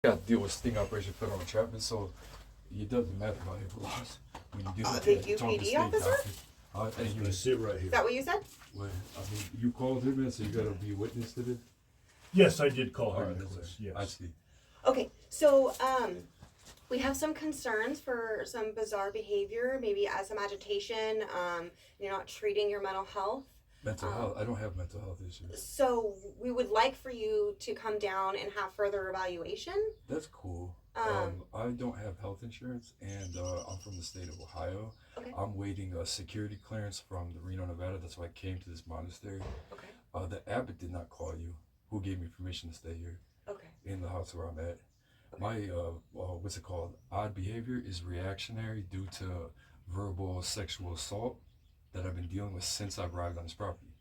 got to deal with sting operation federal entrapment, so it doesn't matter about HIPAA laws when you deal with The that. Talk to UPD state officer? doctors. And He's you, gonna sit right Is here. that what you said? well, I mean, you called him in, so you got to be witness to this. Yes, I did call All her, right, Nicholas, yes. I see. Okay, so we have some concerns for some bizarre behavior, maybe some agitation. You're not treating your mental health. Mental health. I don't have mental health issues. So we would like for you to come down and have further evaluation. That's cool. I don't have health insurance, and I'm from the state of Ohio. Okay. I'm waiting a security clearance from the Reno, Nevada. That's why I came to this monastery. Okay. The abbot did not call you. Who gave me permission to stay here Okay. in the house where I'm at? My what's it called? Odd behavior is reactionary due to verbal sexual assault that I've been dealing with since I've arrived on this property,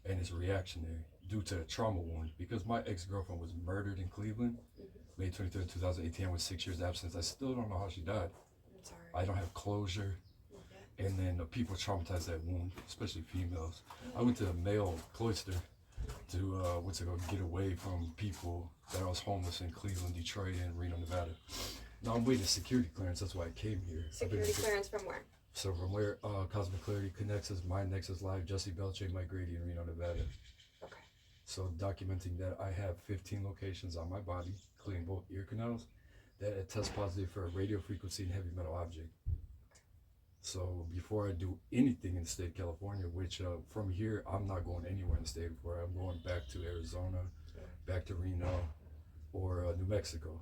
and it's reactionary due to a trauma wound because my ex-girlfriend was murdered in Cleveland, May 23rd, 2018, with 6 years absence. I still don't know how she died. I'm sorry. I don't have closure, Okay. and then people traumatize that wound, especially females. I went to a male cloister to get away from people that I was homeless in Cleveland, Detroit, and Reno, Nevada. Now I'm waiting security clearance. That's why I came here. Security clearance from where? So from where Cosmic Clarity connects us, Mind Nexus Live, Jesse Belche, Mike Grady, in Reno, Nevada. Okay. So documenting that I have 15 locations on my body, including both ear canals, that test positive for a radio frequency and heavy metal object. So before I do anything in the state of California, which from here, I'm not going anywhere in the state before. I'm going back to Arizona, back to Reno, or New Mexico.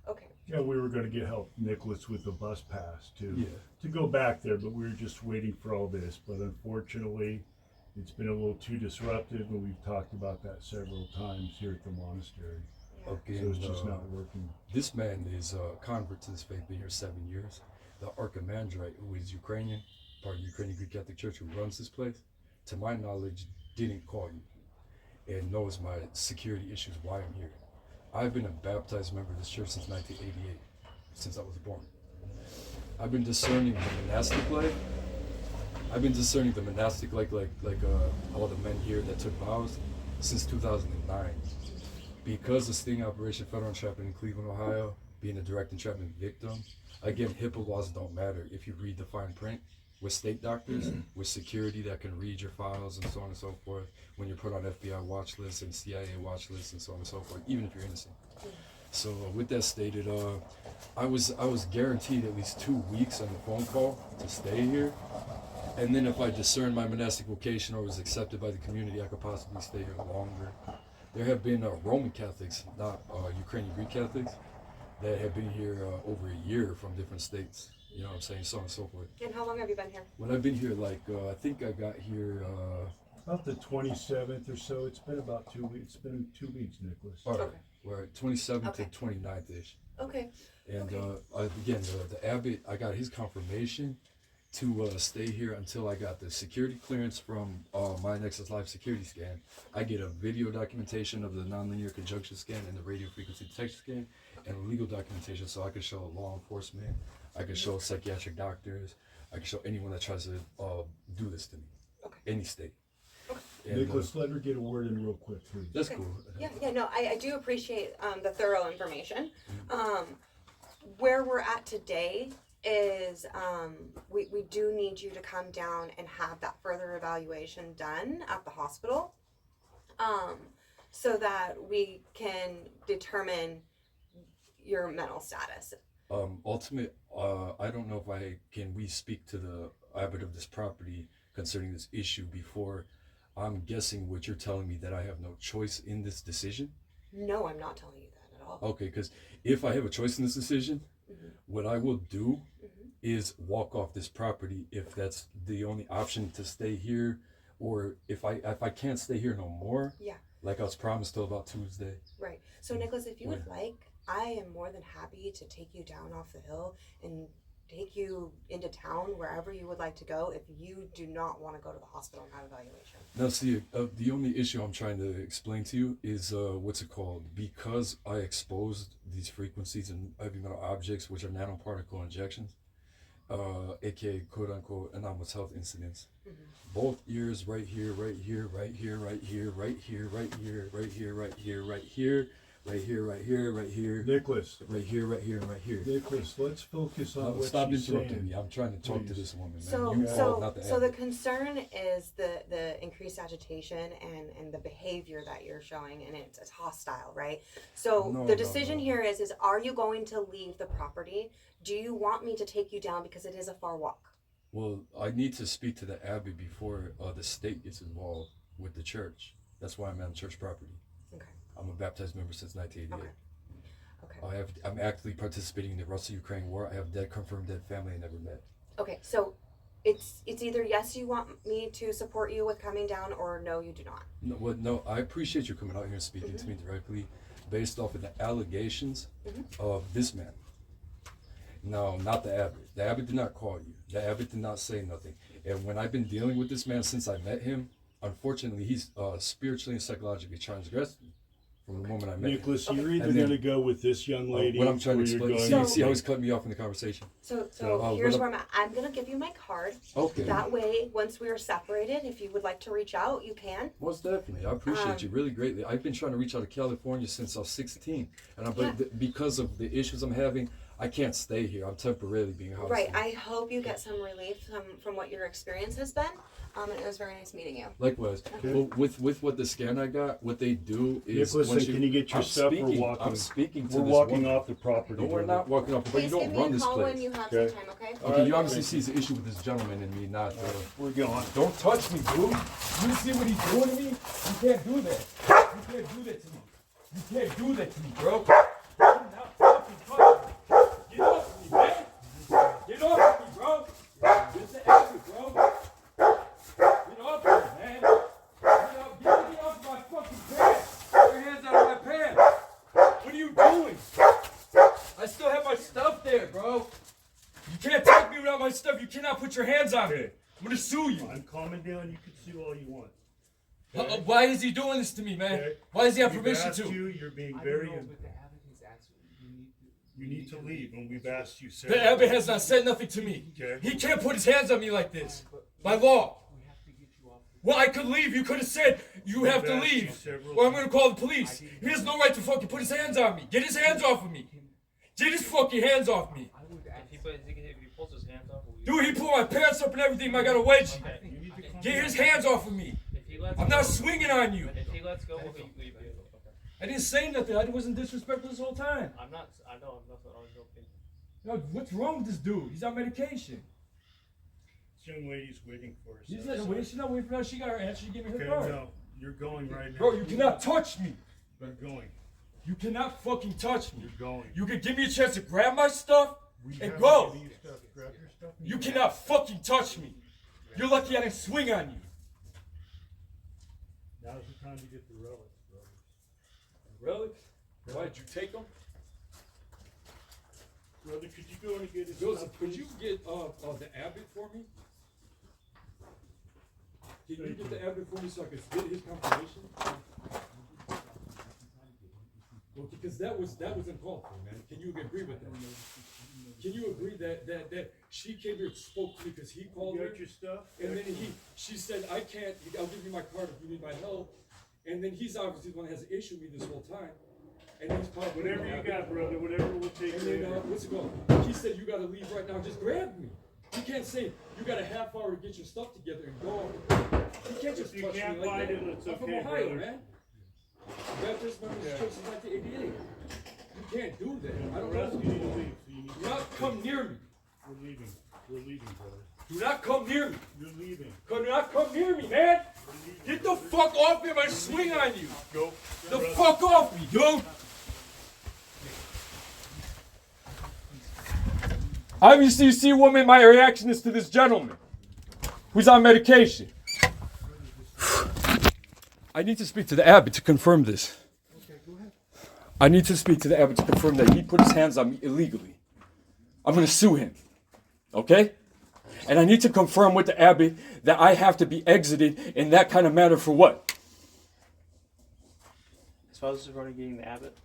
Okay. Yeah, we were gonna get help, Nicholas, with the bus pass Yeah. to go back there, but we were just waiting for all this. But unfortunately, it's been a little too disruptive, and we've talked about that several times here at the monastery. Okay, So it's and, just not working. this man is a convert to this faith, been here 7 years. The Archimandrite, who is Ukrainian, part of the Ukrainian Greek Catholic Church, who runs this place, to my knowledge, didn't call you and knows my security issues, why I'm here. I've been a baptized member of this church since 1988, since I was born. I've been discerning the monastic life. I've been discerning the monastic like all the men here that took vows since 2009. Because of sting operation federal entrapment in Cleveland, Ohio, being a direct entrapment victim, again, HIPAA laws don't matter if you read the fine print with state doctors, with security that can read your files and so on and so forth, when you're put on FBI watch lists and CIA watch lists and so on and so forth, even if you're innocent. So with that stated, I was guaranteed at least 2 weeks on the phone call to stay here. And then if I discerned my monastic vocation or was accepted by the community, I could possibly stay here longer. There have been Roman Catholics, not Ukrainian Greek Catholics, that have been here over a year from different states. You know what I'm saying? So on and so forth. And how long have you been here? When I've been here, I think I got here. About the 27th or so. It's been about 2 weeks. It's been 2 weeks, Nicholas. All right, Okay. we're at 27th Okay. to 29th ish. Okay. And Okay. again, the abbot, I got his confirmation to stay here until I got the security clearance from my Nexus Live security scan. I get a video documentation of the nonlinear conjunction scan and the radio frequency detection scan, and legal documentation so I can show law enforcement, I can show psychiatric doctors, I can show anyone that tries to do this to me, Okay. any state. And, Nicholas, let her get a word in real quick, please. that's Okay. cool. Yeah, no, I do appreciate the thorough information. Where we're at today is we do need you to come down and have that further evaluation done at the hospital so that we can determine your mental status. Ultimate, I don't know if we speak to the abbot of this property concerning this issue before. I'm guessing what you're telling me that I have no choice in this decision. No, I'm not telling you that at all. Okay, because if I have a choice in this decision, what I will do is walk off this property if that's the only option to stay here, or if I can't stay here no more. Yeah. Like I was promised till about Tuesday. Right. So, Nicholas, if you would like, I am more than happy to take you down off the hill and take you into town wherever you would like to go if you do not want to go to the hospital and have evaluation. Now, see, the only issue I'm trying to explain to you is because I exposed these frequencies and heavy metal objects, which are nanoparticle injections, aka quote unquote anomalous health incidents. Both ears, right here, right here, right here, right here, right here, right here, right here, right here, right here, right here, right here, right here, Nicholas, right here, right here, and right here. Nicholas, let's focus on what Stop she's interrupting saying. me. I'm trying to talk to Please. this woman, man. So, You called, not the so the advocate. concern is the increased agitation and the behavior that you're showing, and it's hostile, right? So No, the no, decision no. here is are you going to leave the property? Do you want me to take you down because it is a far walk? Well, I need to speak to the abbey before the state gets involved with the church. That's why I'm on church property. Okay. I'm a baptized member since 1988. Okay. I'm actively participating in the Russia-Ukraine war. I have confirmed dead family I never met. Okay. So it's either yes, you want me to support you with coming down, or no, you do not. No, I appreciate you coming out here and speaking to me directly based off of the allegations of this man. No, not the abbot. The abbot did not call you. The abbot did not say nothing. And when I've been dealing with this man since I met him, unfortunately, he's spiritually and psychologically transgressed me from the moment I met him. Nicholas, you're Okay. either And then- going to go with this young lady, What I'm trying to or you're explain, going see how he's cutting me off in the conversation. So So, here's what where I'm at. I'm gonna give you my card. Okay. That way, once we are separated, if you would like to reach out, you can. Most definitely. I appreciate you really greatly. I've been trying to reach out to California since I was 16. And because of the issues I'm having, I can't stay here. I'm temporarily being housed. Right. here. I hope you get some relief from what your experience has been. And it was very nice meeting you. Likewise. Okay. Well, with what the scan I got, what they do is Nicholas, once can you get your I'm stuff? speaking, We're walking. I'm speaking to We're this walking woman. off the property. No, we're brother. not walking off. But you Please give don't me run a this call place. when you have Okay. some time, okay? All Okay, right, you obviously thank see the issue with this gentleman and me not. We're going. Don't touch me, dude. You see what he's doing to me? You can't do that. You can't do that to me. You can't do that to me, bro. You cannot fucking touch me. Get off me, man. Get off me, bro. It's the abbot, bro. Get off me, man. Get off my fucking pants. Get your hands out of my pants. What are you doing? I still have my stuff there, bro. You can't take me without my stuff. You cannot put your hands on me. Okay. I'm gonna sue you. I'm calming down. You can sue all you want. Why is he doing this to me, man? Okay. Why does he have We've permission asked to? you're being I very. don't know, but the abbot has asked You need to leave, and we've asked you several. The abbot has not said nothing to me. Okay. He can't put his hands on me like this. By law. We have to get you off. Well, I could leave. You could have said, you have to We've asked you leave. several Or I'm going to call the police. He has no right to fucking put his hands on me. Get his hands off of me. Get his fucking hands off me. I would ask. If he pulls his hands off, Dude, he pulled my pants up and everything. I got a wedgie. I think, You need to calm Get down. his hands off of me. if he lets I'm not swinging on you. If he lets go, we'll be able. Okay. I didn't say nothing. I wasn't disrespectful this whole time. I'm not. I know. I'm not. I'm joking. No, what's wrong with this dude? He's on medication. This young lady's waiting for us. She's not waiting. She's not waiting for us. She got her answer. She gave me her Okay, card. no, you're going right now. Bro, you cannot touch me. You're going. You cannot fucking touch me. You're going. You can give me a chance to grab my stuff We and haven't go. given you stuff. Grab your stuff and You go. cannot fucking touch me. You're lucky I didn't swing on you. Now's the time to get the relics, brother. Relics? Why'd you take them? Brother, could you go and get his Joseph, stuff, could please? you get the abbot for me? Can you get the abbot for me so I can get his confirmation? Well, because that was uncalled for, man. Can you agree with that? Can you agree that she came here and spoke to me because he called You her? got your stuff? And then she said, I can't, I'll give you my card if you need my help. And then he's obviously the one that has issued me this whole time. And he's probably Whatever you got, brother, whatever will take And then, later. what's it called? He said, you gotta leave right now, just grab me. You can't say, you got a half hour to get your stuff together and go. You can't just If you touch can't me like find that. it, it's I'm from okay, Ohio, brother. man. Baptist Members Yeah. Church since 1988. You can't do that. I don't The rest know. you need to leave, so you need Do not come near me. We're leaving. We're leaving, brother. Do not come near me. You're leaving. Do not come near me, man. We're leaving. Get the fuck off me if I swing on you. Go. The brother. fuck off me, dude. Obviously, you see, woman, my reaction is to this gentleman who's on medication. I need to speak to the abbot to confirm this. Okay, go ahead. I need to speak to the abbot to confirm that he put his hands on me illegally. I'm going to sue him. Okay? And I need to confirm with the abbot that I have to be exited in that kind of manner for what? As far as running the abbot.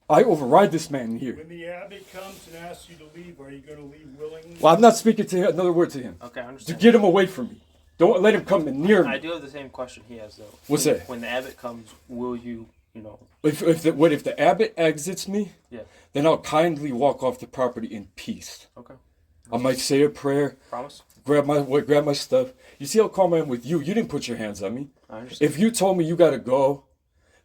I override this man here. When the abbot comes and asks you to leave, are you going to leave willingly? Well, I'm not speaking to him, another word to him. Okay, I To understand. get him away from me. Don't let him come near I me. do have the same question he has though. What's when, that? When the abbot comes, will you you know. If the abbot exits me, Yeah. then I'll kindly walk off the property in peace. Okay. I might say a prayer, Promise. grab my stuff. You see how calm I am with you? You didn't put your hands on me. I understand. If you told me you gotta go,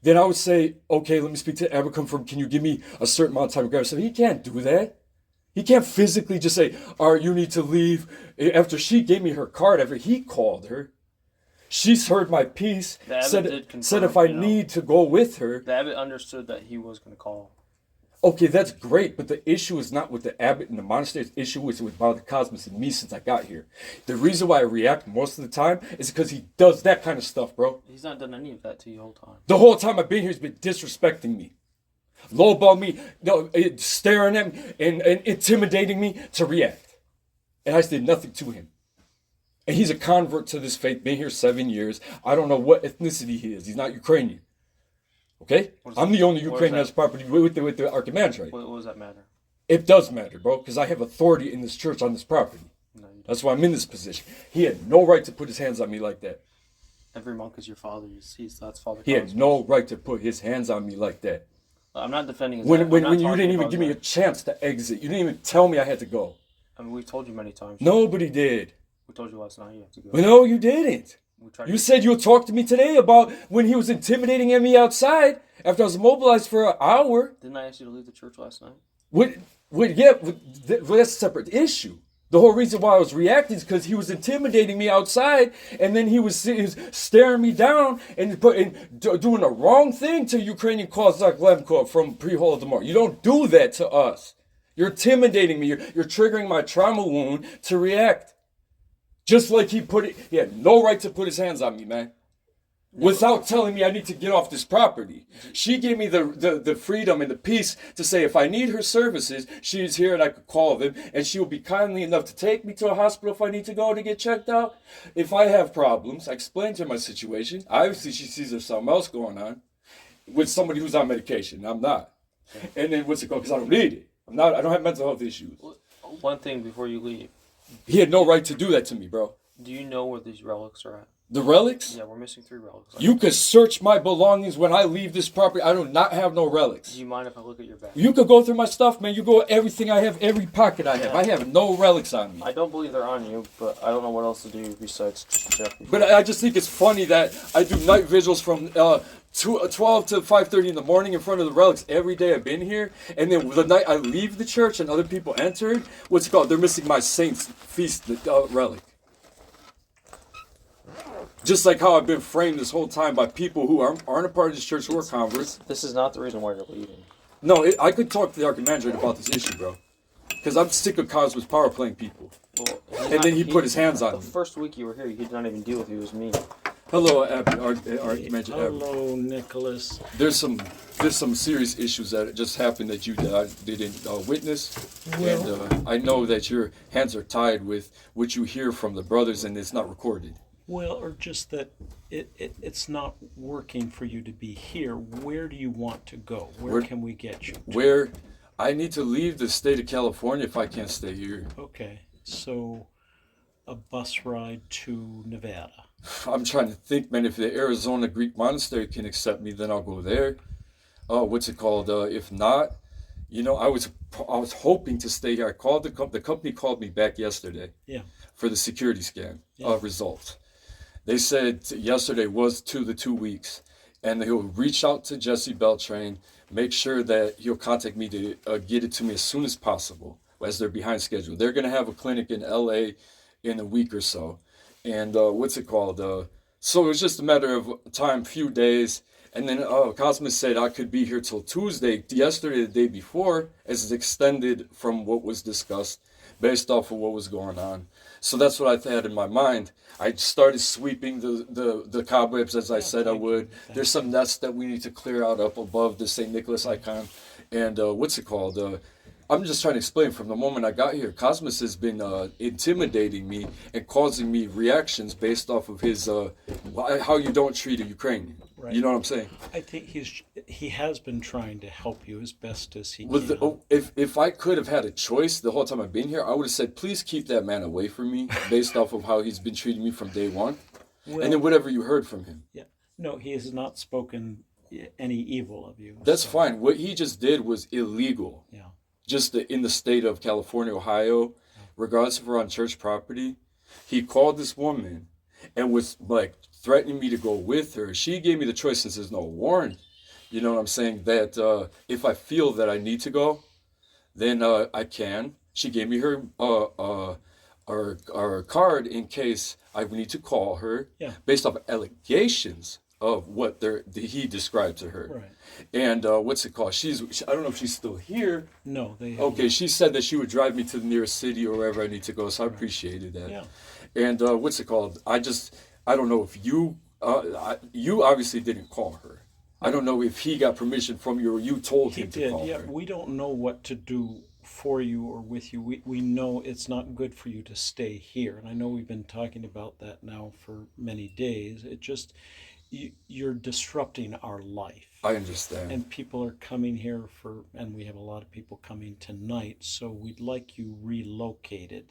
then I would say, okay, let me speak to Abbot, confirm, can you give me a certain amount of time to grab stuff? He can't do that. He can't physically just say, all right, you need to leave. After she gave me her card, after he called her, she's heard my piece, The abbot said did confirm, said if I you know. need to go with her. The abbot understood that he was going to call. Okay, that's great, but the issue is not with the abbot and the monastery. The issue is with Father Cosmas and me since I got here. The reason why I react most of the time is because he does that kind of stuff, bro. He's not done any of that to you the whole time. The whole time I've been here, he's been disrespecting me, lowball me, staring at me, and intimidating me to react. And I did nothing to him. And he's a convert to this faith, been here 7 years. I don't know what ethnicity he is. He's not Ukrainian. Okay? I'm the only Ukrainian that has property with the Archimandrite. What does that matter? It does matter, bro, because I have authority in this church on this property. No, you don't. That's why I'm in this position. He had no right to put his hands on me like that. Every monk is your father. That's Father He had Cosmas. no right to put his hands on me like that. I'm not defending his When I'm not you talking didn't even about give me a that. chance to exit. You didn't even tell me I had to go. I mean, we've told you many times. Nobody did. We told you last night you have to go. No, you didn't. We tried You to- said you'll talk to me today about when he was intimidating at me outside after I was immobilized for an hour. Didn't I ask you to leave the church last night? That's a separate issue. The whole reason why I was reacting is because he was intimidating me outside, and then he was staring me down and doing the wrong thing to Ukrainian Kozak Lemko from Pre-Holodomor. You don't do that to us. You're intimidating me. You're triggering my trauma wound to react. Just like he had no right to put his hands on me, man. Without telling me I need to get off this property. She gave me the freedom and the peace to say if I need her services, she's here and I could call them, and she will be kindly enough to take me to a hospital if I need to go to get checked out. If I have problems, I explain to her my situation. Obviously, she sees there's something else going on with somebody who's on medication. I'm not. And then what's it called? Because I don't need it. I don't have mental health issues. One thing before you leave. He had no right to do that to me, bro. Do you know where these relics are at? The relics? Yeah, we're missing 3 relics. You could search my belongings when I leave this property. I do not have no relics. Do you mind if I look at your bag? You could go through my stuff, man. You go everything I have, every pocket I have. I have no relics on me. I don't believe they're on you, but I don't know what else to do besides just check. But I just think it's funny that I do night vigils from 12 to 5:30 in the morning in front of the relics every day I've been here. And then the night I leave the church and other people entered, what's it called? They're missing my saint's feast relic. Just like how I've been framed this whole time by people who aren't a part of this church who are converts. This is not the reason why you're leaving. No, I could talk to the Archimandrite about this issue, bro. Because I'm sick of Cosmos power playing people. Well, And then he put his hands on The me. first week you were here, he did not even deal with you. It was me. Hello, Archimandrite. Hello, Nicholas. There's some serious issues that just happened that I didn't witness, and I know that your hands are tied with what you hear from the brothers, and it's not recorded. Well, or just that it's not working for you to be here. Where do you want to go? Where can we get you to? Where I need to leave the state of California if I can't stay here. Okay, so a bus ride to Nevada. I'm trying to think, man. If the Arizona Greek Monastery can accept me, then I'll go there. What's it called? If not, I was hoping to stay here. I called the company called me back yesterday. Yeah. For the security scan Yeah. results. They said yesterday was the 2 weeks, and he'll reach out to Jesse Beltrain, make sure that he'll contact me to get it to me as soon as possible, as they're behind schedule. They're going to have a clinic in LA in a week or so. And so it was just a matter of time, few days. And then Cosmos said I could be here till Tuesday. Yesterday, the day before, as it's extended from what was discussed based off of what was going on. So that's what I had in my mind. I started sweeping the cobwebs as I said I would. There's some nests that we need to clear out up above the St. Nicholas icon. And I'm just trying to explain from the moment I got here, Cosmos has been intimidating me and causing me reactions based off of his how you don't treat a Ukrainian. Right. You know what I'm saying? I think he has been trying to help you as best as he With can. if I could have had a choice the whole time I've been here, I would have said, please keep that man away from me based off of how he's been treating me from day one. Well, And then whatever you heard from him. yeah, no, he has not spoken any evil of you. That's so, fine. What he just did was illegal. Yeah. Just in the state of California, Ohio, regardless if we're on church property, he called this woman and was like threatening me to go with her. She gave me the choice since there's no warrant. You know what I'm saying? That if I feel that I need to go, then I can. She gave me her card in case I need to call her, Yeah. based off allegations of what he described to her. Right. And what's it called? I don't know if she's still here. No, they have Okay, she said that she would drive me to the nearest city or wherever I need to go, so I appreciated that. Yeah. And what's it called? I don't know if you obviously didn't call her. I don't know if he got permission from you or you told He him to did, call yeah. her. We don't know what to do for you or with you. We know it's not good for you to stay here. And I know we've been talking about that now for many days. It just, you're disrupting our life. I understand. And people are coming here and we have a lot of people coming tonight, so we'd like you relocated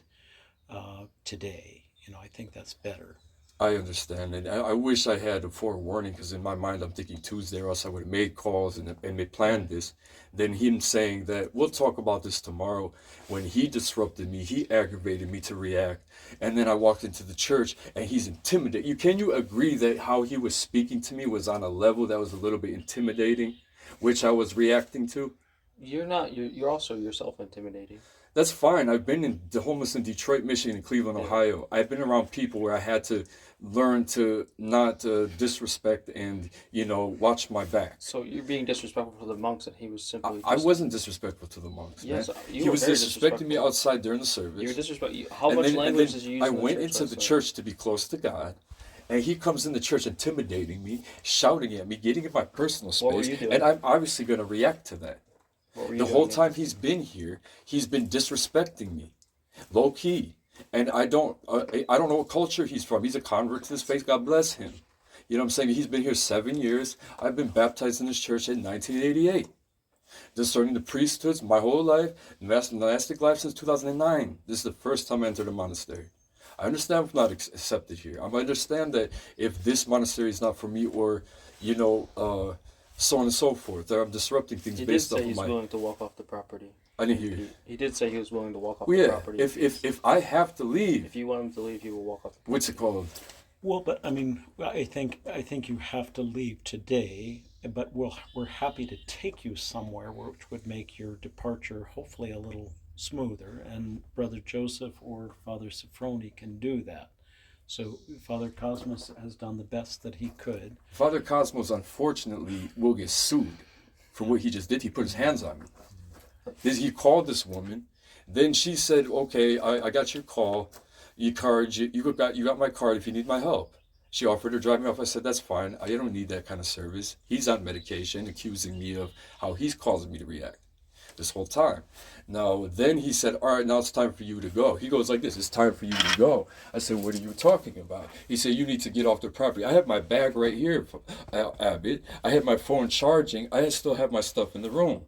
today. I think that's better. I understand, and I wish I had a forewarning, because in my mind I'm thinking Tuesday, or else I would have made calls and made planned this. Then him saying that we'll talk about this tomorrow. When he disrupted me, he aggravated me to react, and then I walked into the church and he's intimidated. Can you agree that how he was speaking to me was on a level that was a little bit intimidating, which I was reacting to? You're also yourself intimidating. That's fine. I've been in the homeless in Detroit, Michigan, and Cleveland, Ohio. I've been around people where I had to learn to not disrespect and, watch my back. So you're being disrespectful to the monks, and he was simply. I wasn't disrespectful to the monks, Yes, man. you He were was very disrespecting me disrespectful. outside during the service. You're disrespectful. How And much then- language and did then you use? I in the went church into that the day? church to be close to God, and he comes in the church intimidating me, shouting at me, getting in my personal What were space, you doing? and I'm obviously going to react to that. What were you The doing whole there? time he's been here, he's been disrespecting me, low key. And I don't know what culture he's from. He's a convert to this faith. God bless him. You know what I'm saying? He's been here 7 years. I've been baptized in this church in 1988. Discerning the priesthoods my whole life, monastic life since 2009. This is the first time I entered a monastery. I understand I'm not accepted here. I understand that if this monastery is not for me, or, so on and so forth, that I'm disrupting things He did based off say of he's my... willing to walk off the property. I didn't hear you. He did say he was willing to walk off Well, the yeah, property. if I have to leave, If you want him to leave, he will walk off the property. what's it called? Well, but I mean, I think you have to leave today, but we're happy to take you somewhere which would make your departure hopefully a little smoother, and Brother Joseph or Father Sophroni can do that. So Father Cosmos has done the best that he could. Father Cosmos, unfortunately, will get sued for what he just did. He put his hands on me. He called this woman. Then she said, okay, I got your call. You got my card if you need my help. She offered to drive me off. I said, that's fine. I don't need that kind of service. He's on medication, accusing me of how he's causing me to react this whole time. Now, then he said, all right, now it's time for you to go. He goes like this, it's time for you to go. I said, what are you talking about? He said, you need to get off the property. I have my bag right here, Abbott. I have my phone charging. I still have my stuff in the room.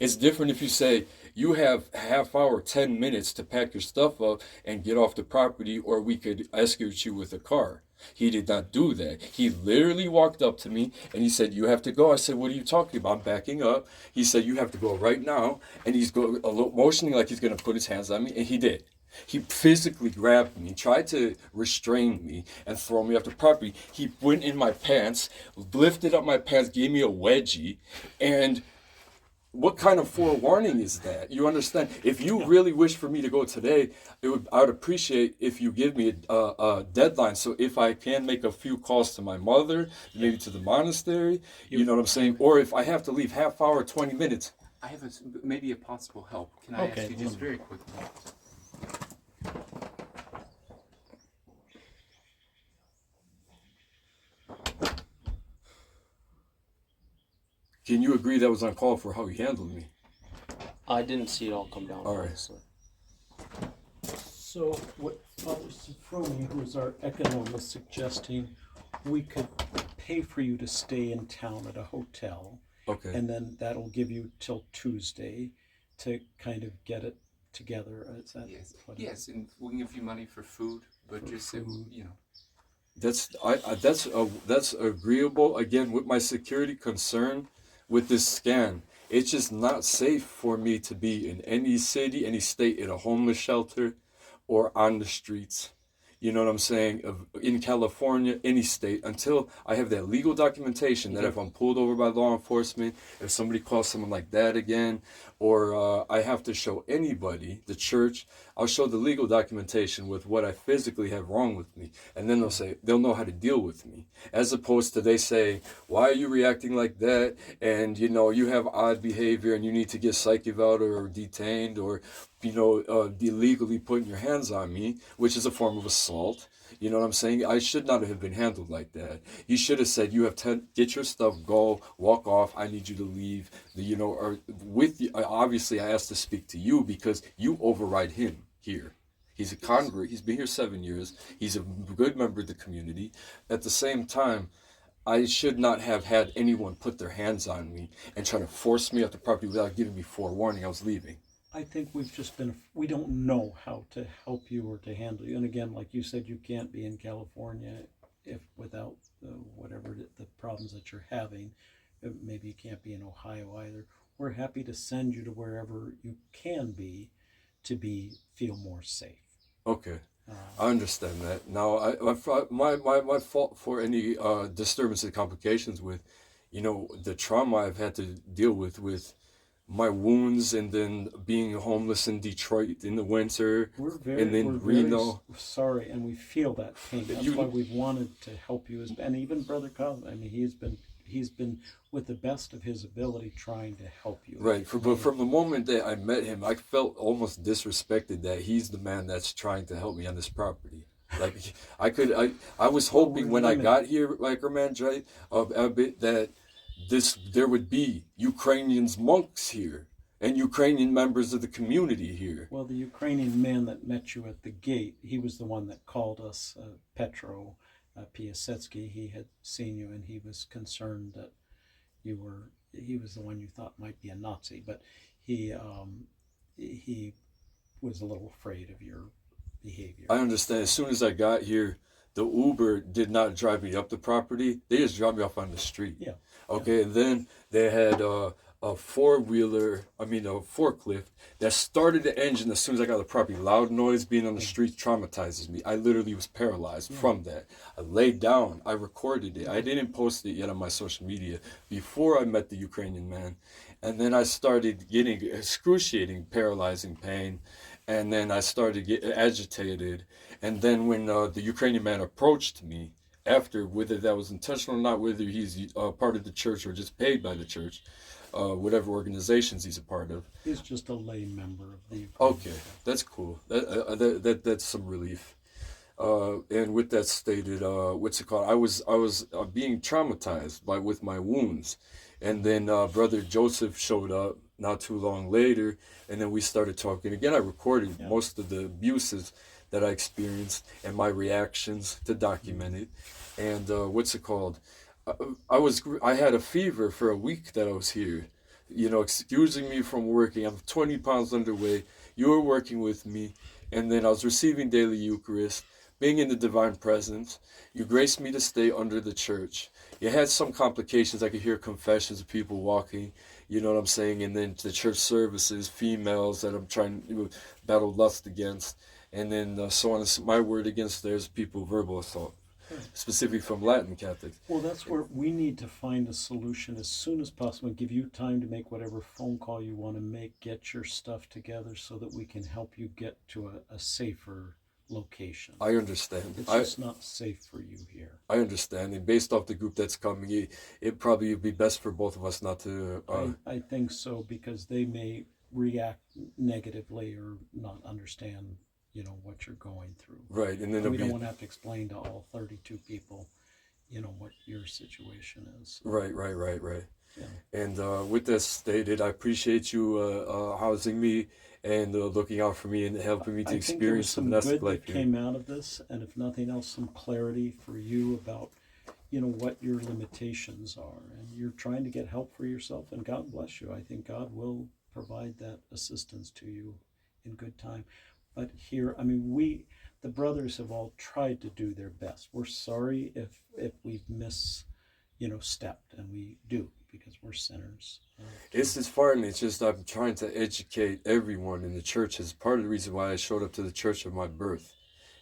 It's different if you say, you have half hour, 10 minutes to pack your stuff up and get off the property, or we could escort you with a car. He did not do that. He literally walked up to me and he said, you have to go. I said, what are you talking about? I'm backing up. He said, you have to go right now. And he's motioning like he's going to put his hands on me. And he did. He physically grabbed me, tried to restrain me and throw me off the property. He went in my pants, lifted up my pants, gave me a wedgie, and what kind of forewarning is that? You understand? If you really wish for me to go today, I would appreciate if you give me a deadline. So if I can make a few calls to my mother, maybe to the monastery, you know what I'm saying? Or if I have to leave half hour, 20 minutes. I have maybe a possible help. Can I Okay, ask you just very quickly? Can you agree that was uncalled for how he handled me? I didn't see it all come down. All right. Honestly. So what Father Sophroni, who is our economist, is suggesting, we could pay for you to stay in town at a hotel, Okay. and then that'll give you till Tuesday to kind of get it together. Is that Yes. what it Yes, and we'll give you money for food, but For just so, food. That's agreeable. Again, with my security concern with this scan, it's just not safe for me to be in any city, any state, in a homeless shelter, or on the streets. You know what I'm saying? In California, any state, until I have that legal documentation that if I'm pulled over by law enforcement, if somebody calls someone like that again, or I have to show anybody, the church, I'll show the legal documentation with what I physically have wrong with me. And then they'll know how to deal with me. As opposed to they say, why are you reacting like that? And, you have odd behavior and you need to get psych eval or detained or, illegally putting your hands on me, which is a form of assault. You know what I'm saying? I should not have been handled like that. He should have said, "You have get your stuff, go, walk off. I need you to leave." Or with you. Obviously, I asked to speak to you because you override him here. He's a convert. He's been here 7 years. He's a good member of the community. At the same time, I should not have had anyone put their hands on me and try to force me off the property without giving me forewarning I was leaving. I think we don't know how to help you or to handle you. And again, like you said, you can't be in California without whatever the problems that you're having. Maybe you can't be in Ohio either. We're happy to send you to wherever you can be to feel more safe. Okay. I understand that. Now, my fault for any disturbance and complications with, the trauma I've had to deal with my wounds and then being homeless in Detroit in the winter and then Reno. Very sorry, and we feel that pain. That's why we've wanted to help you, and even Brother Cosmo. I mean, he's been with the best of his ability trying to help you. Right. But from the moment that I met him, I felt almost disrespected that he's the man that's trying to help me on this property. Like I was hoping when I got here, like Armandrite, a bit that there would be Ukrainians monks here and Ukrainian members of the community here. Well, the Ukrainian man that met you at the gate, he was the one that called us, Petro Piasecki. He had seen you and he was concerned that he was the one you thought might be a Nazi, but he was a little afraid of your behavior. I understand. As soon as I got here, the Uber did not drive me up the property. They just dropped me off on the street. Yeah. Okay, and then they had a forklift that started the engine as soon as I got the property. Loud noise being on the street traumatizes me. I literally was paralyzed from that. I laid down. I recorded it. I didn't post it yet on my social media before I met the Ukrainian man. And then I started getting excruciating, paralyzing pain. And then I started getting agitated. And then when the Ukrainian man approached me, after, whether that was intentional or not, whether he's part of the church or just paid by the church, whatever organizations he's a part of. He's just a lay member of the Ukrainian. Okay, that's cool. That's some relief. And with that stated, what's it called? I was being traumatized with my wounds, and then Brother Joseph showed up not too long later, and then we started talking again. I recorded most of the abuses that I experienced and my reactions to document it. And what's it called? I had a fever for a week that I was here, excusing me from working. I'm 20 pounds underweight. You were working with me, and then I was receiving daily Eucharist, being in the divine presence. You graced me to stay under the church. You had some complications. I could hear confessions of people walking, you know what I'm saying? And then the church services, females that I'm trying to battle lust against. And then so on, my word against theirs, people verbal assault, specifically from Latin Catholics. Well, that's where we need to find a solution as soon as possible. Give you time to make whatever phone call you want to make, get your stuff together so that we can help you get to a safer location. I understand. It's just not safe for you here. I understand. And based off the group that's coming, it probably would be best for both of us not to... I think so, because they may react negatively or not understand what you're going through. Right, and then we don't want to have to explain to all 32 people, what your situation is. Right. Yeah. And with that stated, I appreciate you housing me and looking out for me and helping me to experience some domestic life here. Came out of this, and if nothing else, some clarity for you about, what your limitations are, and you're trying to get help for yourself. And God bless you. I think God will provide that assistance to you in good time. but here, I mean, the brothers have all tried to do their best. We're sorry if we've stepped, and we do, because we're sinners. It's just fun. It's just I'm trying to educate everyone in the church. Is part of the reason why I showed up to the church of my birth,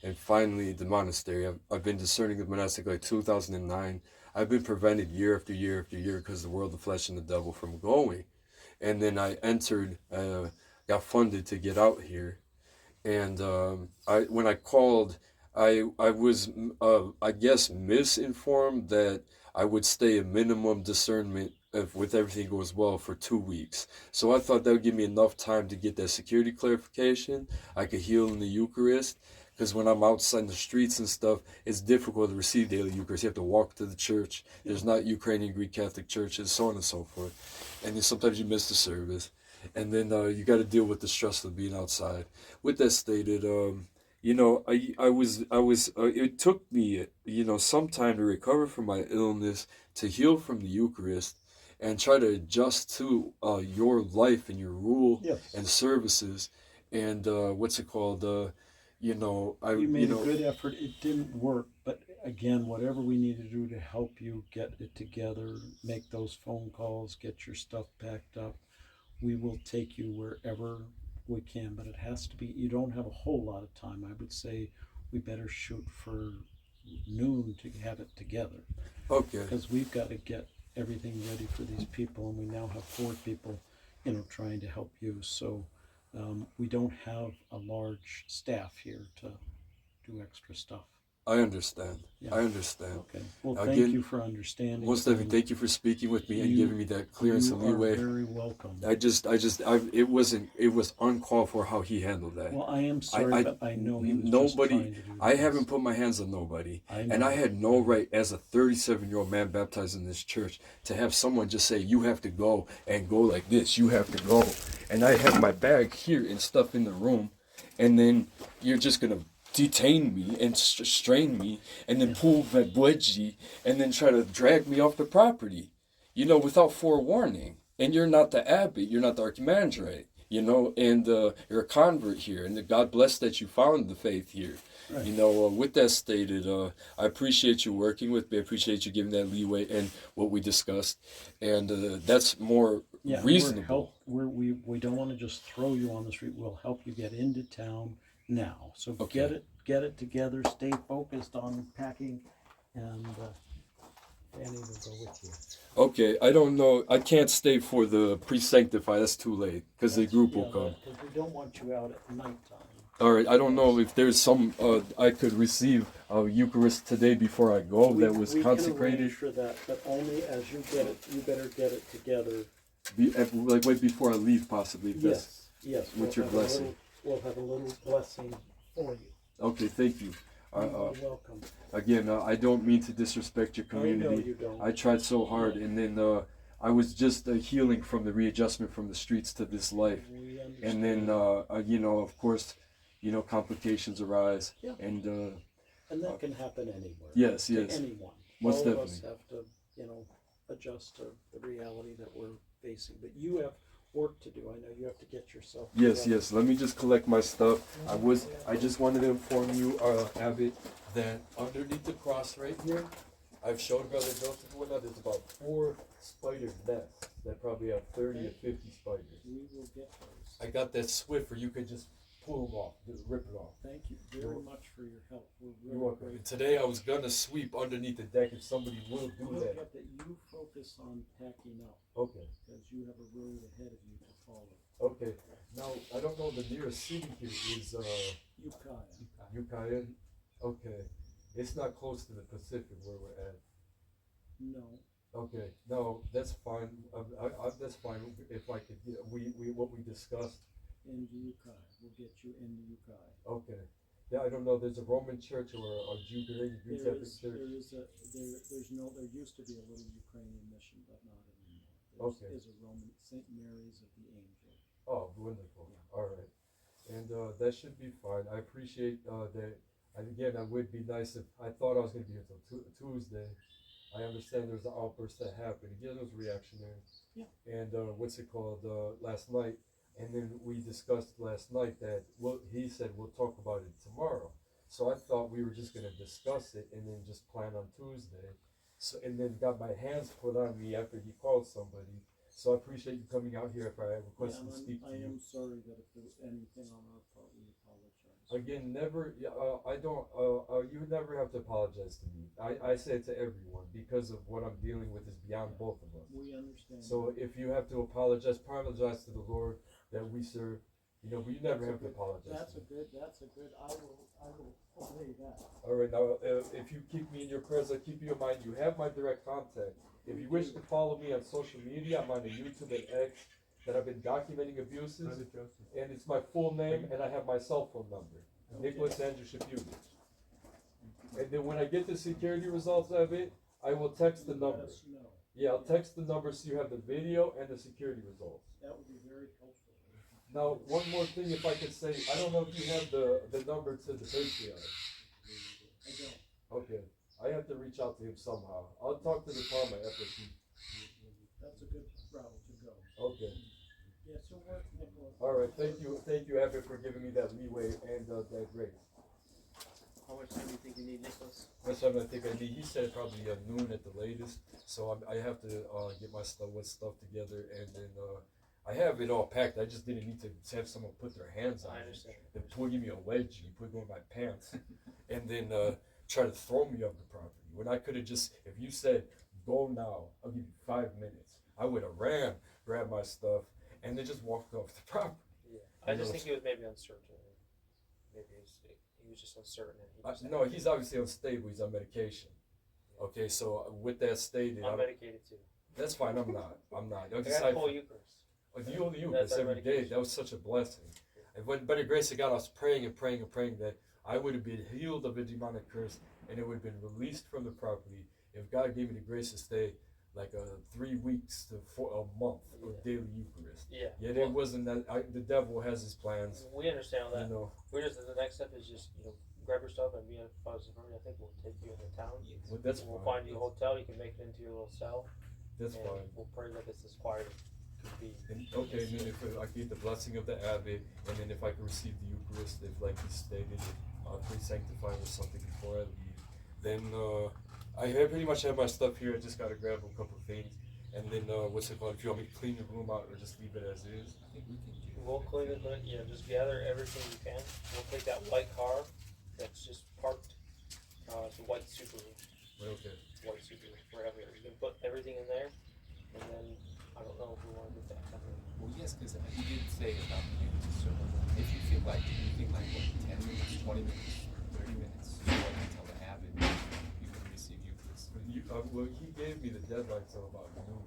and finally the monastery. I've been discerning the monastic like 2009. I've been prevented year after year after year because the world, the flesh, and the devil from going. And then I entered, got funded to get out here. And when I called, I was, I guess, misinformed that I would stay a minimum discernment with everything goes well for 2 weeks. So I thought that would give me enough time to get that security clarification. I could heal in the Eucharist. Because when I'm outside in the streets and stuff, it's difficult to receive daily Eucharist. You have to walk to the church. There's not Ukrainian Greek Catholic churches, so on and so forth. And then sometimes you miss the service. And then you got to deal with the stress of being outside. With that stated, it took me, some time to recover from my illness, to heal from the Eucharist, and try to adjust to your life and your rule and services. And what's it called? You made a good effort. It didn't work, but again, whatever we need to do to help you get it together, make those phone calls, get your stuff packed up, we will take you wherever we can. But it has to be, you don't have a whole lot of time. I would say we better shoot for noon to have it together. Okay. Because we've got to get everything ready for these people, and we now have 4 people, trying to help you. So we don't have a large staff here to do extra stuff. I understand. Yeah. I understand. Okay. Well, Again, thank you for understanding. Most definitely, thank you for speaking with me and giving me that clearance and leeway. You are very welcome. It was uncalled for how he handled that. Well, I am sorry, but I know he was just trying to do I this. haven't put my hands on nobody. I And know. I had no right, as a 37-year-old man baptized in this church, to have someone just say, you have to go, and go like this, you have to go. And I have my bag here and stuff in the room, and then you're just going to detain me and strain me, and then pull my wedgie, and then try to drag me off the property, without forewarning. And you're not the abbot, you're not the archimandrite, and you're a convert here, and God bless that you found the faith here. Right. With that stated, I appreciate you working with me. I appreciate you giving that leeway and what we discussed, and that's more reasonable. We don't want to just throw you on the street. We'll help you get into town now. So Okay. get it together. Stay focused on packing, and Danny will go with you. Okay, I don't know. I can't stay for the pre-sanctify. That's too late because the group will come. Because we don't want you out at nighttime. All right, I don't know if there's some I could receive Eucharist today before I go that was we consecrated. can arrange for that, but only as you get it. You better get it together. Like right before I leave, possibly. If that's, Yes. With your blessing. We'll have a little blessing for you. Okay, thank you. You're welcome. Again, I don't mean to disrespect your community. I know you don't. I tried so hard, and then I was just healing from the readjustment from the streets to this life. We understand. And then, of course, complications arise. Yeah. And that can happen anywhere. yes, to yes. anyone. Most All of us definitely. have to, adjust to the reality that we're facing. But you have work to do. I know you have to get yourself. Yes, together. yes. Let me just collect my stuff. I just wanted to inform you, Abbot, that underneath the cross right here, I've showed Brother Joseph and whatnot, there's about 4 spider nests that probably have 30 to 50 spiders. We will get those. I got that Swiffer. You could just pull them off, just rip it off. Thank you very much for your help. We're You're really welcome. grateful. Today I was gonna sweep underneath the deck if somebody will do We'll that. get that. You focus on packing up Okay, because you have a road ahead of you to follow. okay. Now, I don't know, the nearest city here is Ukiah. Ukiah. Okay. It's not close to the Pacific where we're at. No. Okay, no, that's fine. That's fine. If I could, what we discussed. Into Ukiah. We'll get you into Ukiah. Okay. Yeah, I don't know. There's a Roman church or a Judean Greek Catholic church. There used to be a little Ukrainian mission, but not anymore. Okay. There's a Roman St. Mary's of the Angel. Oh, wonderful. All right, and that should be fine. I appreciate that. And again, it would be nice if I thought I was going to be here until Tuesday. I understand there's an outburst that happened. Again, it was reactionary. Yeah. And what's it called? Last night, And then we discussed last night that he said we'll talk about it tomorrow. So I thought we were just gonna discuss it and then just plan on Tuesday. So and then got my hands put on me after he called somebody. So I appreciate you coming out here if I requested to speak to I you. am sorry that if there was anything on our part, we apologize. Again, never. I don't. You never have to apologize to me. I say it to everyone because of what I'm dealing with is beyond both of us. We understand. So if you have to apologize to the Lord that we serve. You know, but you never have to apologize. That's a good, I will obey that. All right, now if you keep me in your prayers, I keep you in mind. You have my direct contact. If you wish to follow me on social media, I'm on the YouTube and X that I've been documenting abuses, and it's my full name, and I have my cell phone number, Nicholas Andrew Shapuga. And then when I get the security results of it, I will text the Let number. us know. Yeah, I'll text the number so you have the video and the security results. That would be very helpful. Now, one more thing, if I could say, I don't know if you have the number to the patriarch. I don't. Okay, I have to reach out to him somehow. I'll talk to the Parma FSC. That's a good route to go. Okay. Yes, so work, Nicholas. All right. Thank you, Evan, for giving me that leeway and that grace. How much time do you think you need, Nicholas? That's what I think I need. He said probably noon at the latest, so I have to get my stuff together, and then I have it all packed. I just didn't need to have someone put their hands on I it. understand. They put give me a wedgie, put it on my pants, and then try to throw me off the property. When I could have just, if you said go now, I'll give you 5 minutes. I would have ran, grabbed my stuff, and then just walked off the property. Yeah. I You just know, think he was maybe uncertain. Maybe he was just uncertain. And he just No, he's obviously unstable. He's on medication. Okay, so with that stated, I'm medicated too. that's fine. I'm not. I'm not. I got full Eucharist. You only you That's this our every day. medication. That was such a blessing. And when, by the grace of God, I was praying and praying and praying that I would have been healed of a demonic curse and it would have been released from the property if God gave me the grace to stay like 3 weeks to a month of daily Eucharist. Yeah. Yet it wasn't that. The devil has his plans. We understand all that. You know, We're just the next step is just grab your stuff and be in a positive hurry. I think we'll take you into town. well, that's We'll fine. find you a hotel. You can make it into your little cell. That's and fine. We'll pray that it's as quiet as could be. And, okay, and then if I get the blessing of the abbot, and then if I can receive the Eucharist, if like he stated, pre-sanctified or something before I leave, then I pretty much have my stuff here. I just gotta grab a couple things, and then what's it called? If you want me to clean the room out or just leave it as is. I think we can do We'll clean it, but just gather everything you can. We'll take that white car that's just parked. It's a white Subaru. Okay. White Subaru forever. You can put everything in there, and then I don't know if we want to get that covered. Well, yes, because you did say about the unity circle. If you think like what, 10 minutes, 20 minutes, 30 minutes, you wait until the abbot, you can receive Eucharist. Well, he gave me the deadline till about noon,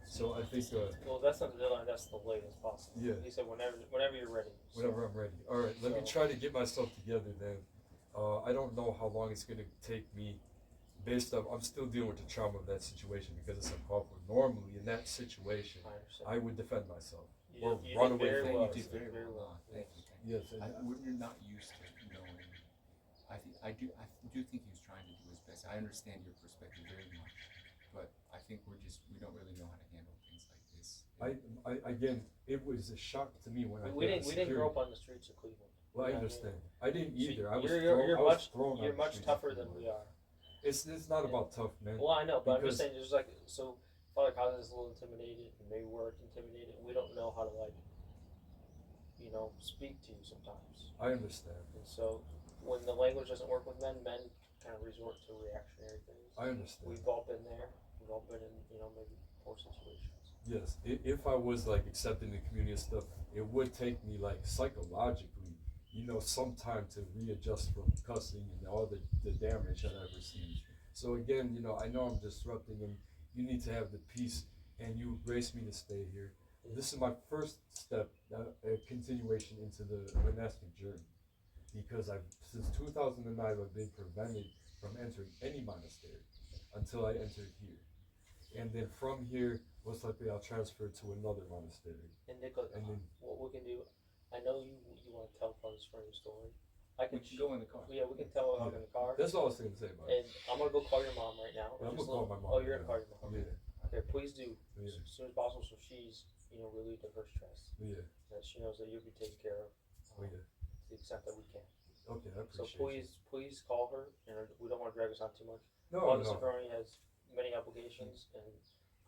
so I think Well, that's not the deadline. That's the latest possible. Yeah. He said whenever you're ready. So, whenever I'm ready. All right, let me try to get myself together then. I don't know how long it's gonna take me. Based on, I'm still dealing with the trauma of that situation because it's uncalled for. Normally, in that situation, I understand. I would defend myself. You, or you run did away very from well. it. You did very well. Thank you. Yes, We're not used to knowing. I do think he was trying to do his best. I understand your perspective very much, but I think we don't really know how to handle things like this. again, it was a shock to me when I We got didn't the grow security. up on the streets of Cleveland. Well, I You know what understand. I didn't mean? either. So I was you're thrown. I was much thrown on you're the much streets. tougher than we are. It's not about tough, man. Well, I know, but I'm Because- just saying, there's like, so Father Cousins is a little intimidated, and maybe we're intimidated. We don't know how to speak to you sometimes. I understand. And so, when the language doesn't work with men kind of resort to reactionary things. I understand. We've all been there. We've all been in, maybe poor situations. Yes, if I was like accepting the community and stuff, it would take me like psychologically, some time to readjust from cussing and all the damage that I've received. So again, I know I'm disrupting, and you need to have the peace, and you grace me to stay here. This is my first step, a continuation into the monastic journey, because since 2009 I've been prevented from entering any monastery until I entered here, and then from here, most likely I'll transfer to another monastery. And Nicholas, And then- what we can do, I know you want to tell Father's funny story. I We can can go in the car. Yeah, we can tell him in the car. That's all I was going to say about it. And I'm gonna go call your mom right now. I'm Just gonna call my mom Oh, you're right gonna call your mom. Yeah. Okay, please do Yeah. as soon as possible, so she's relieved of her stress. Yeah. That she knows that you'll be taken care of Oh yeah. to the extent that we can. Okay, I So appreciate you. please call her. We don't want to drag this on too much. No, August no. Macaroni has many obligations, and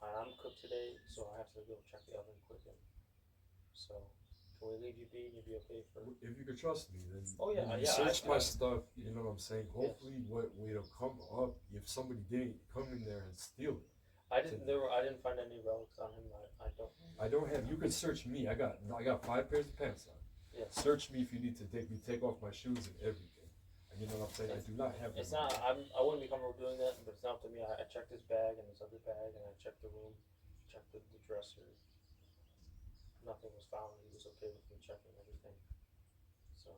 I'm cooked today, so I have to go check the oven quick. And so, can we leave you be and you'll be okay for? If you could trust me, then Oh, yeah, when you yeah, search my I- stuff. You know what I'm saying. Hopefully, what it'll come up if somebody didn't come in there and steal it. I didn't find any relics on him. I don't. I don't have. You can search me. I got 5 pairs of pants on. Yeah. Search me if you need to take off my shoes and everything. And you know what I'm saying. I do not have. It's them. not. I wouldn't be comfortable doing that, but it's not up to me. I checked his bag and his other bag, and I checked the room, checked the dresser. Nothing was found. He was okay with me checking everything. So,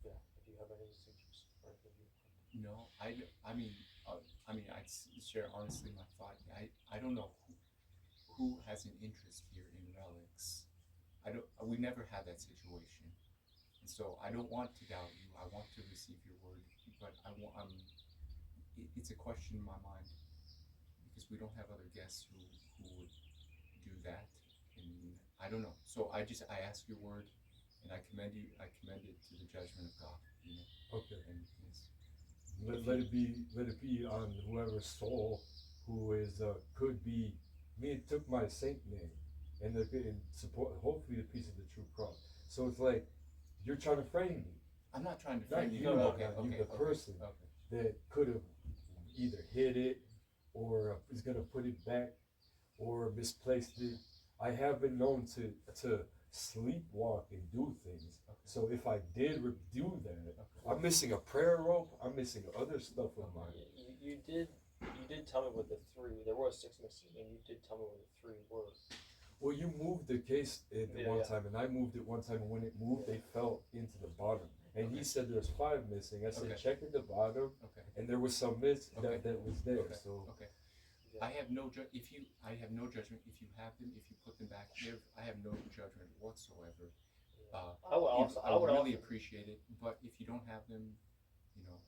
yeah. If you have any suggestions or anything, No, I mean, I'd share honestly my thought. I don't know who has an interest here in relics. We never had that situation. And so I don't want to doubt you. I want to receive your word, but it's a question in my mind because we don't have other guests who would do that. And I don't know. So I ask your word and I commend it to the judgment of God, you know. Okay. And yes. Let it be on whoever's soul who is could be. Me, it took my saint name and support. Hopefully, the piece of the true cross. So it's like you're trying to frame me. I'm not trying to Not frame you, you. no, Okay, not you, okay, the okay, person. okay. That could have either hid it or is gonna put it back or misplaced it. I have been known to sleepwalk and do things. So if I did do that, I'm missing a prayer rope. I'm missing other stuff of mine. you did tell me what the 3. There was 6 missing, and you did tell me what the 3 were. Well, you moved the case at Yeah, one yeah. time, and I moved it one time, and when it moved, they fell into the bottom. And he Okay. said there's 5 missing. I said Okay. check at the bottom, Okay. and there was some miss Okay. that was there. Okay. So Okay. Yeah. I have no judgment if you have them, if you put them back here. I have no judgment whatsoever. I would also. I I would really also. appreciate it, but if you don't have them, you know,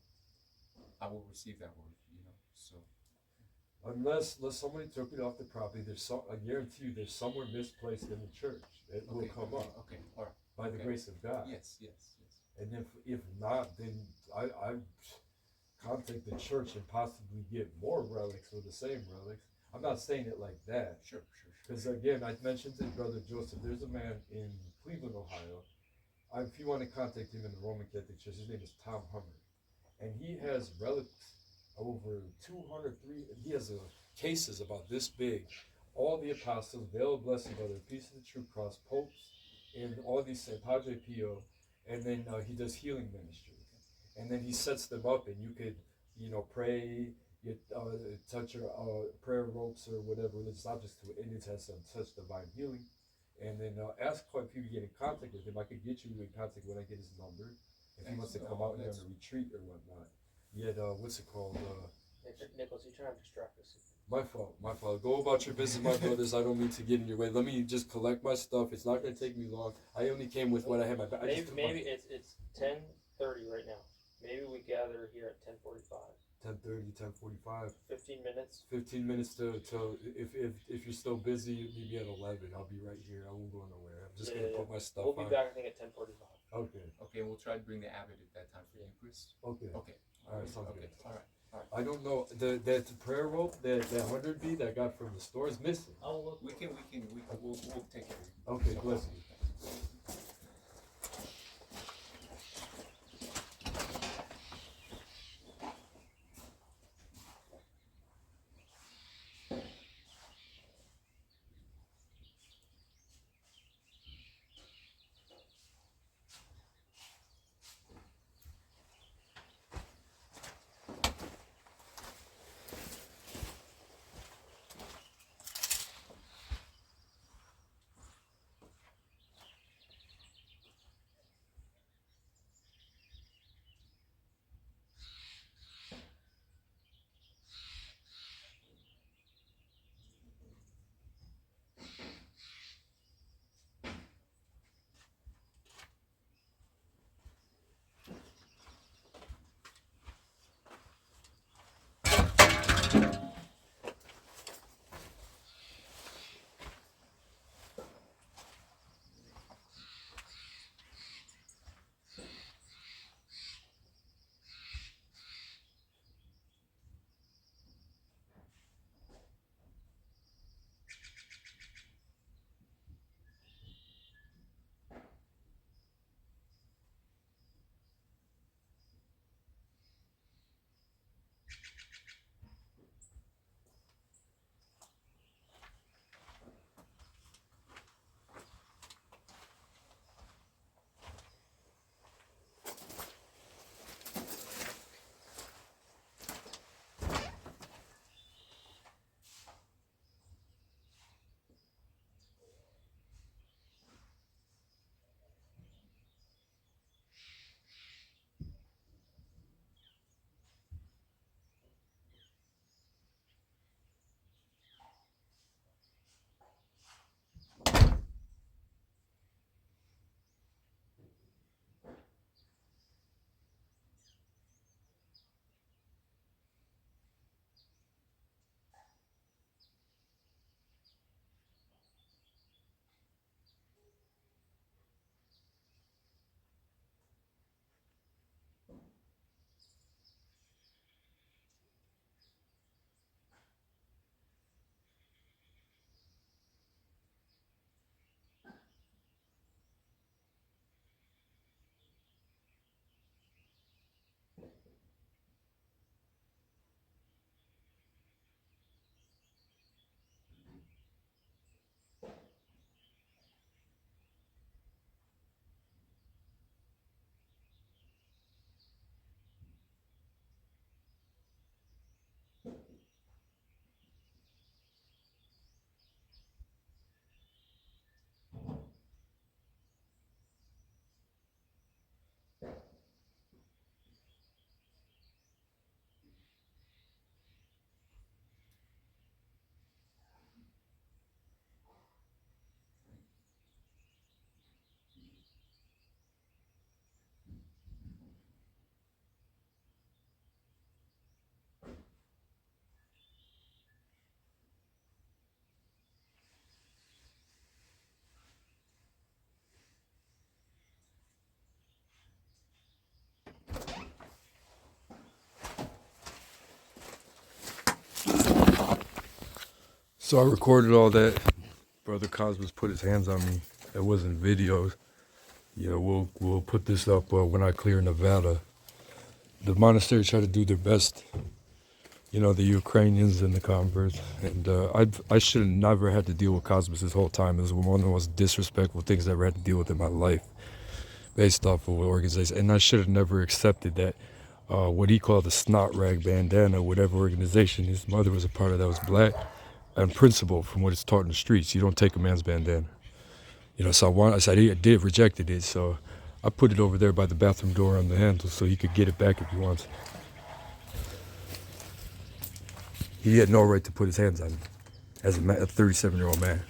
I will receive that word, you know. So unless somebody took it off the property, I guarantee you there's somewhere misplaced in the church. It will come up Okay, all right. by the okay. grace of God. Yes. And if not, then I contact the church and possibly get more relics or the same relics. I'm not saying it like that. Sure. Because again, I mentioned to Brother Joseph, there's a man in Cleveland, Ohio. If you want to contact him in the Roman Catholic Church, his name is Tom Hummer. And he has relics over 200, he has cases about this big. All the apostles, veil of blessing, brother, piece of the true cross, popes, and all these, St. Padre Pio. And then he does healing ministry. And then he sets them up, and you could, pray, touch your prayer ropes or whatever religious objects to it, and it has some such divine healing. And then ask if you get in contact with him. I could get you in contact when I get his number. If he wants to come out here on a retreat or whatnot. Yet, what's it called? Nicholas, you're trying to distract us. My fault. Go about your business, my brothers. I don't mean to get in your way. Let me just collect my stuff. It's not going to take me long. I only came with what I had. Maybe it's 10:30 right now. Maybe we gather here at 10:45. 10:30, 10:45. 15 minutes. 15 minutes to if you're still busy, maybe at 11. I'll be right here. I won't go nowhere. I'm just gonna put my stuff We'll be on. back, I think, at 10:45. Okay. Okay, and we'll try to bring the abbot at that time for Yeah. Eucharist. Okay. Okay. All right. Sounds Okay. good. All right. I don't know that prayer rope that 100 B that I got from the store is missing. I'll look. We'll take care of it. Okay. Bless you. So I recorded all that. Brother Cosmos put his hands on me. It wasn't videos. Yeah, we'll put this up when I clear Nevada. The monastery tried to do their best. You know, the Ukrainians and the converts. And I should have never had to deal with Cosmos this whole time. It was one of the most disrespectful things I ever had to deal with in my life, based off of organization. And I should have never accepted that. What he called the snot rag bandana, whatever organization his mother was a part of that was black. And principle from what it's taught in the streets, you don't take a man's bandana. You know, so I did rejected it, so I put it over there by the bathroom door on the handle so he could get it back if he wants. He had no right to put his hands on me as a 37-year-old man.